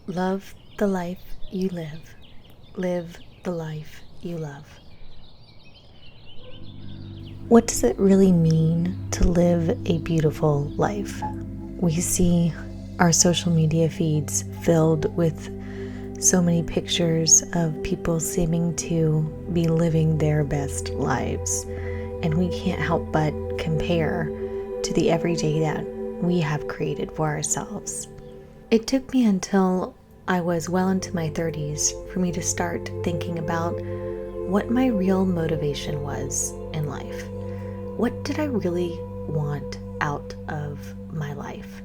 Love the life you live. Live the life you love. What does it really mean to live a beautiful life? We see our social media feeds filled with so many pictures of people seeming to be living their best lives, and we can't help but compare to the everyday that we have created for ourselves. It took me until I was well into my 30s for me to start thinking about what my real motivation was in life. What did I really want out of my life?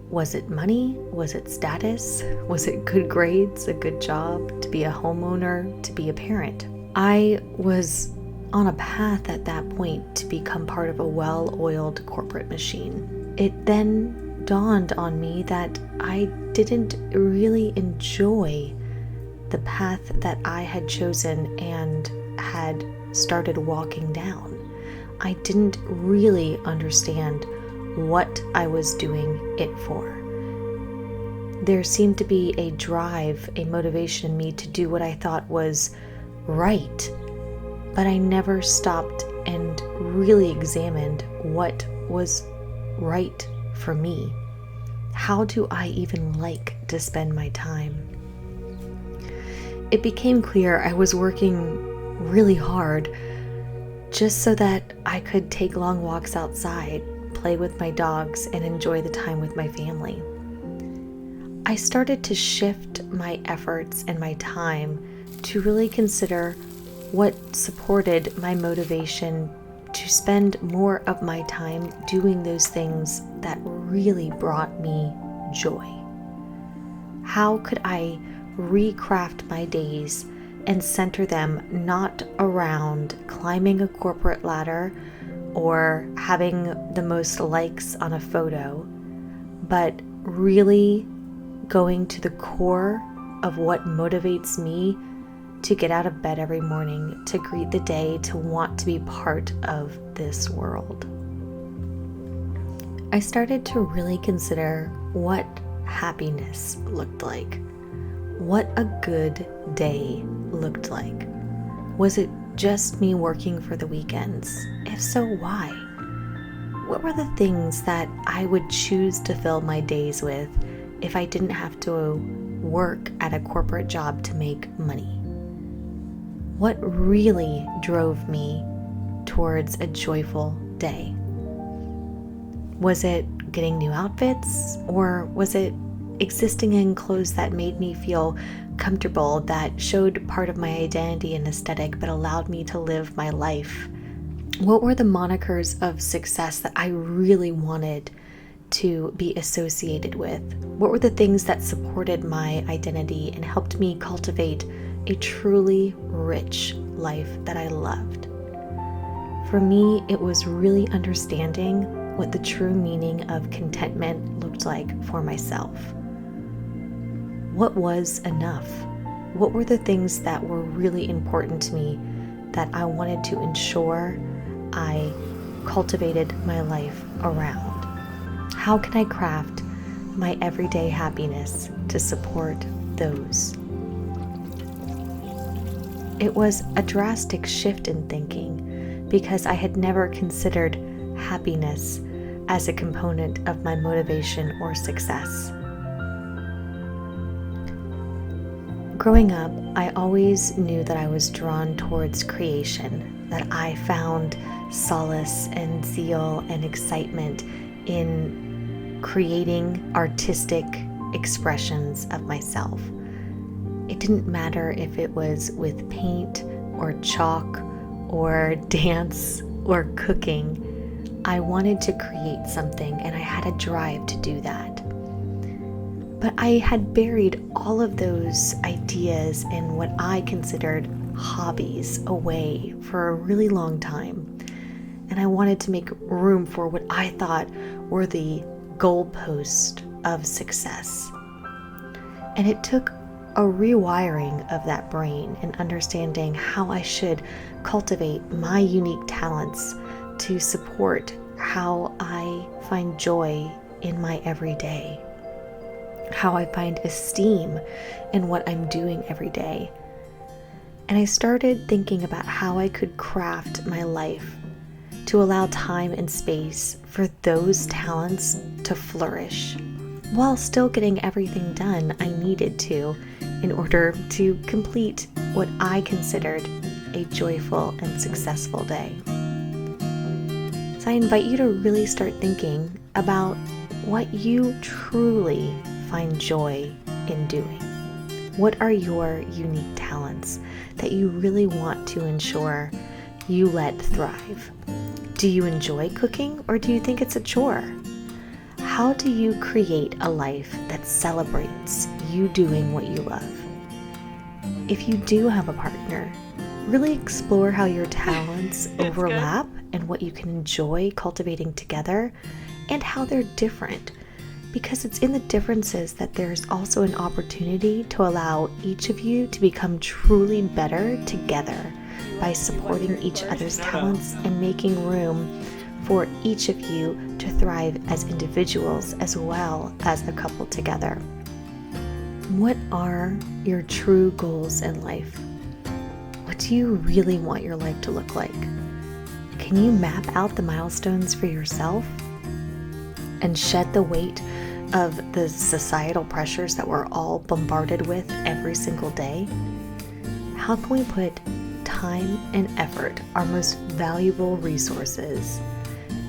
Was it money? Was it status? Was it good grades, a good job, to be a homeowner, to be a parent? I was on a path at that point to become part of a well-oiled corporate machine. It then dawned on me that I didn't really enjoy the path that I had chosen and had started walking down. I didn't really understand what I was doing it for. There seemed to be a drive, a motivation in me to do what I thought was right, but I never stopped and really examined what was right for me. How do I even like to spend my time? It became clear I was working really hard just so that I could take long walks outside, play with my dogs, and enjoy the time with my family. I started to shift my efforts and my time to really consider what supported my motivation to spend more of my time doing those things that really brought me joy. How could I recraft my days and center them not around climbing a corporate ladder or having the most likes on a photo, but really going to the core of what motivates me to get out of bed every morning, to greet the day, to want to be part of this world. I started to really consider what happiness looked like, what a good day looked like. Was it just me working for the weekends? If so, why? What were the things that I would choose to fill my days with if I didn't have to work at a corporate job to make money? What really drove me towards a joyful day? Was it getting new outfits, or was it existing in clothes that made me feel comfortable, that showed part of my identity and aesthetic, but allowed me to live my life? What were the monikers of success that I really wanted to be associated with? What were the things that supported my identity and helped me cultivate a truly rich life that I loved? For me, it was really understanding what the true meaning of contentment looked like for myself. What was enough? What were the things that were really important to me that I wanted to ensure I cultivated my life around? How can I craft my everyday happiness to support those? It was a drastic shift in thinking because I had never considered happiness as a component of my motivation or success. Growing up, I always knew that I was drawn towards creation, that I found solace and zeal and excitement in creating artistic expressions of myself. It didn't matter if it was with paint or chalk or dance or cooking. I wanted to create something, and I had a drive to do that. But I had buried all of those ideas and what I considered hobbies away for a really long time. And I wanted to make room for what I thought were the goalposts of success. And it took a rewiring of that brain and understanding how I should cultivate my unique talents to support how I find joy in my everyday. how I find esteem in what I'm doing every day. And I started thinking about how I could craft my life to allow time and space for those talents to flourish, while still getting everything done I needed to in order to complete what I considered a joyful and successful day. So I invite you to really start thinking about what you truly find joy in doing. What are your unique talents that you really want to ensure you let thrive? Do you enjoy cooking, or do you think it's a chore? How do you create a life that celebrates you doing what you love? If you do have a partner, really explore how your talents overlap and what you can enjoy cultivating together and how they're different. Because it's in the differences that there's also an opportunity to allow each of you to become truly better together by supporting each other's talents and making room for each of you to thrive as individuals as well as a couple together. What are your true goals in life? What do you really want your life to look like? Can you map out the milestones for yourself and shed the weight of the societal pressures that we're all bombarded with every single day? How can we put time and effort, our most valuable resources,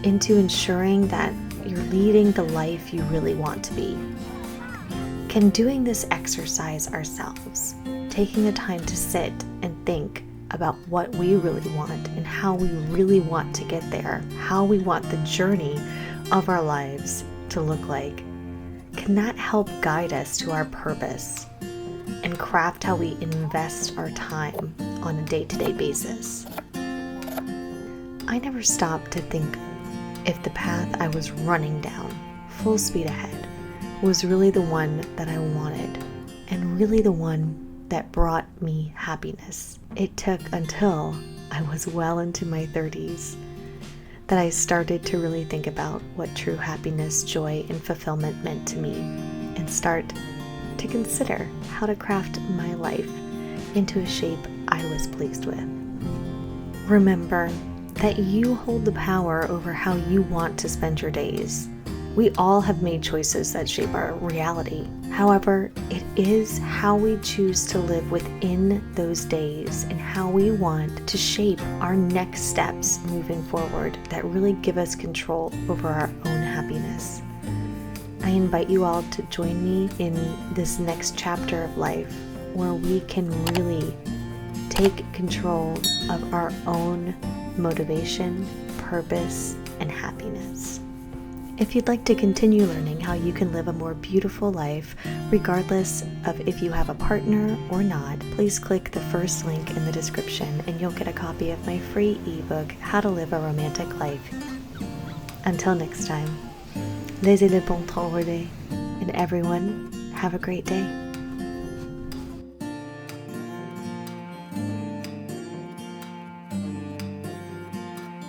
into ensuring that you're leading the life you really want to be? Can doing this exercise ourselves, taking the time to sit and think about what we really want and how we really want to get there, how we want the journey of our lives to look like, can that help guide us to our purpose and craft how we invest our time on a day-to-day basis? I never stopped to think if the path I was running down, full speed ahead, was really the one that I wanted and really the one that brought me happiness. It took until I was well into my 30s that I started to really think about what true happiness, joy, and fulfillment meant to me, and start to consider how to craft my life into a shape I was pleased with. Remember that you hold the power over how you want to spend your days. We all have made choices that shape our reality. However, it is how we choose to live within those days and how we want to shape our next steps moving forward that really give us control over our own happiness. I invite you all to join me in this next chapter of life where we can really take control of our own motivation, purpose, and happiness. If you'd like to continue learning how you can live a more beautiful life, regardless of if you have a partner or not, please click the first link in the description and you'll get a copy of my free ebook, How to Live a Romantic Life. Until next time, laissez le bon temps rouler, and everyone, have a great day.